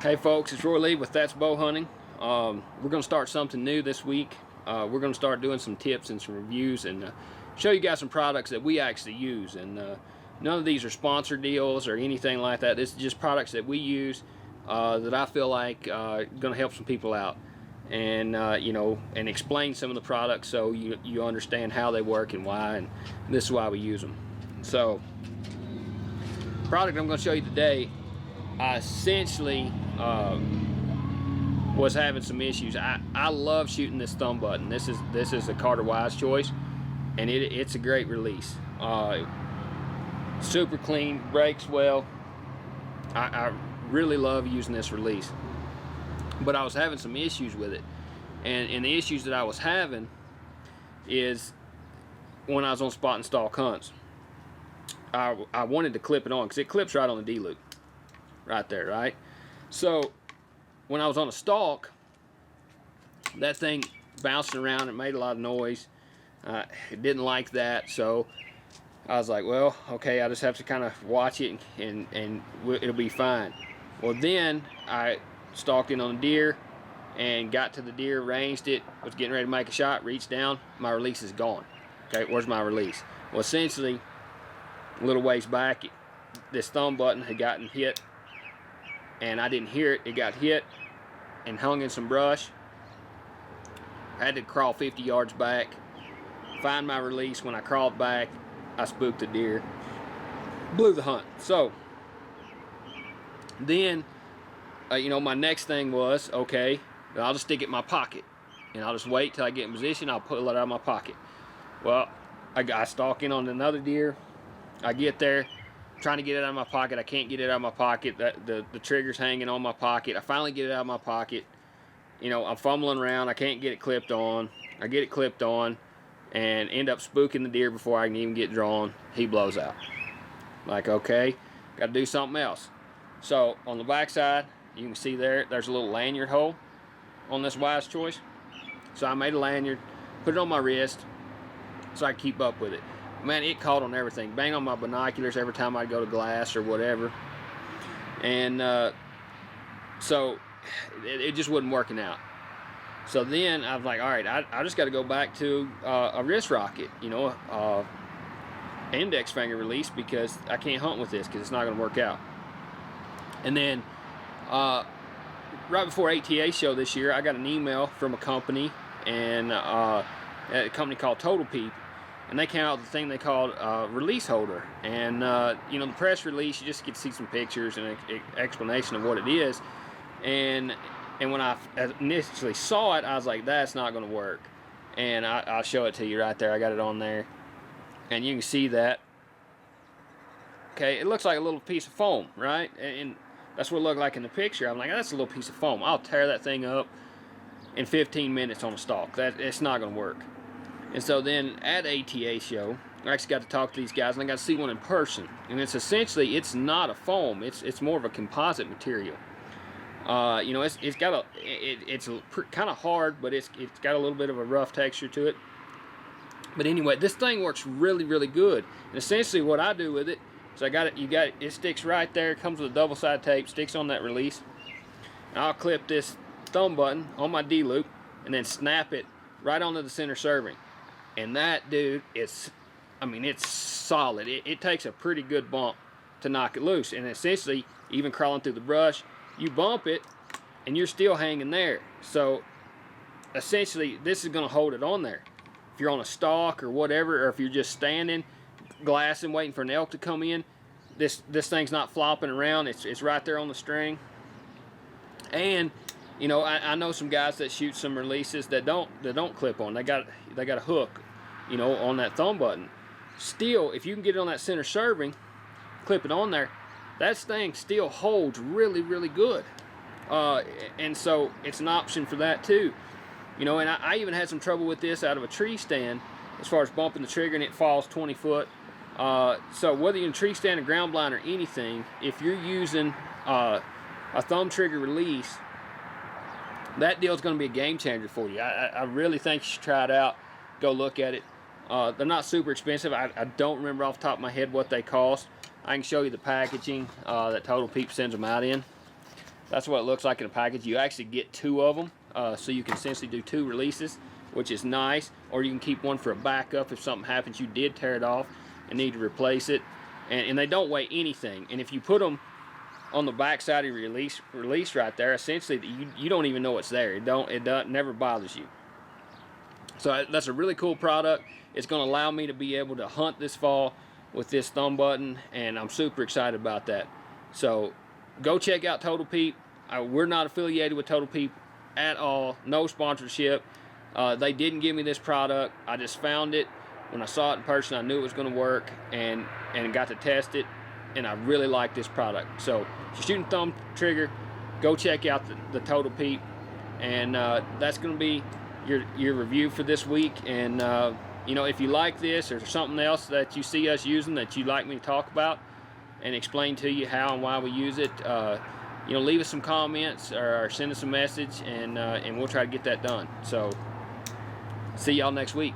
Hey folks, it's Roy Lee with That's Bowhunting. We're going to start something new this week. We're going to start doing some tips and some reviews and show you guys some products that we actually use. And none of these are sponsored deals or anything like that. This is just products that we use that I feel like going to help some people out. And and explain some of the products so you understand how they work and why, and this is why we use them. So, the product I'm going to show you today, I essentially was having some issues. I love shooting this thumb button. This is a Carter Wise choice, and it's a great release. Super clean, breaks well. I really love using this release, but I was having some issues with it, and the issues that I was having is when I was on spot and stalk hunts. I wanted to clip it on because it clips right on the D loop. Right there, right? So when I was on a stalk, that thing bouncing around, it made a lot of noise. It didn't like that, so I was like, well, okay, I just have to kind of watch it and it'll be fine. Well, then I stalked in on a deer and got to the deer, ranged it, was getting ready to make a shot, reached down, my release is gone. Okay, where's my release? Well, essentially, a little ways back, this thumb button had gotten hit, and I didn't hear it. It got hit and hung in some brush. I had to crawl 50 yards back, find my release. When I crawled back, I spooked the deer, blew the hunt. So then my next thing was, okay, I'll just stick it in my pocket and I'll just wait till I get in position. I'll pull it out of my pocket. Well, I stalk in on another deer. I get there, trying to get it out of my pocket. I can't get it out of my pocket. The trigger's hanging on my pocket. I finally get it out of my pocket. I'm fumbling around. I can't get it clipped on. I get it clipped on and end up spooking the deer before I can even get drawn. He blows out. Like, okay, got to do something else. So on the back side, you can see there's a little lanyard hole on this Wise choice. So I made a lanyard, put it on my wrist so I can keep up with it. Man, it caught on everything. Bang on my binoculars every time I'd go to glass or whatever. And so it just wasn't working out. So then I was like, all right, I just got to go back to a wrist rocket, index finger release, because I can't hunt with this because it's not going to work out. And then right before ATA show this year, I got an email from a company, and a company called Total Peep. And they came out with the thing they called release holder. And, the press release, you just get to see some pictures and an explanation of what it is. And when I initially saw it, I was like, that's not going to work. And I'll show it to you right there. I got it on there. And you can see that. Okay, it looks like a little piece of foam, right? And that's what it looked like in the picture. I'm like, that's a little piece of foam. I'll tear that thing up in 15 minutes on a stalk. It's not going to work. And so then at ATA show, I actually got to talk to these guys, and I got to see one in person. And it's essentially, it's not a foam. It's more of a composite material. It's got it's kind of hard, but it's got a little bit of a rough texture to it. But anyway, this thing works really, really good. And essentially, what I do with it is it sticks right there. It comes with a double-sided tape, sticks on that release. And I'll clip this thumb button on my D loop, and then snap it right onto the center serving. And that, dude, it's solid. It takes a pretty good bump to knock it loose. And essentially, even crawling through the brush, you bump it, and you're still hanging there. So, essentially, this is going to hold it on there. If you're on a stalk or whatever, or if you're just standing, glassing, waiting for an elk to come in, this thing's not flopping around. It's right there on the string. And I know some guys that shoot some releases that don't clip on. They got a hook, on that thumb button. Still, if you can get it on that center serving, clip it on there, that thing still holds really, really good. And so it's an option for that too. And I even had some trouble with this out of a tree stand as far as bumping the trigger and it falls 20 foot. So whether you're in a tree stand or ground blind or anything, if you're using a thumb trigger release, that deal's going to be a game changer for you. I really think you should try it out. Go look at it. They're not super expensive. I don't remember off the top of my head what they cost. I can show you the packaging that Total Peep sends them out in. That's what it looks like in a package. You actually get 2 of them, so you can essentially do 2 releases, which is nice. Or you can keep one for a backup if something happens, you did tear it off and need to replace it. And they don't weigh anything. And if you put them on the back side of your release right there, essentially you don't even know it's there. It never bothers you. So that's a really cool product. It's going to allow me to be able to hunt this fall with this thumb button, and I'm super excited about that. So go check out Total Peep. We're not affiliated with Total Peep at all. No sponsorship. They didn't give me this product. I just found it. When I saw it in person, I knew it was going to work, and got to test it, and I really like this product. So if you're shooting thumb trigger, go check out the Total Peep, and that's going to be your review for this week. And you know, if you like this or something else that you see us using that you'd like me to talk about and explain to you how and why we use it, you know, leave us some comments or send us a message, and we'll try to get that done. So see y'all next week.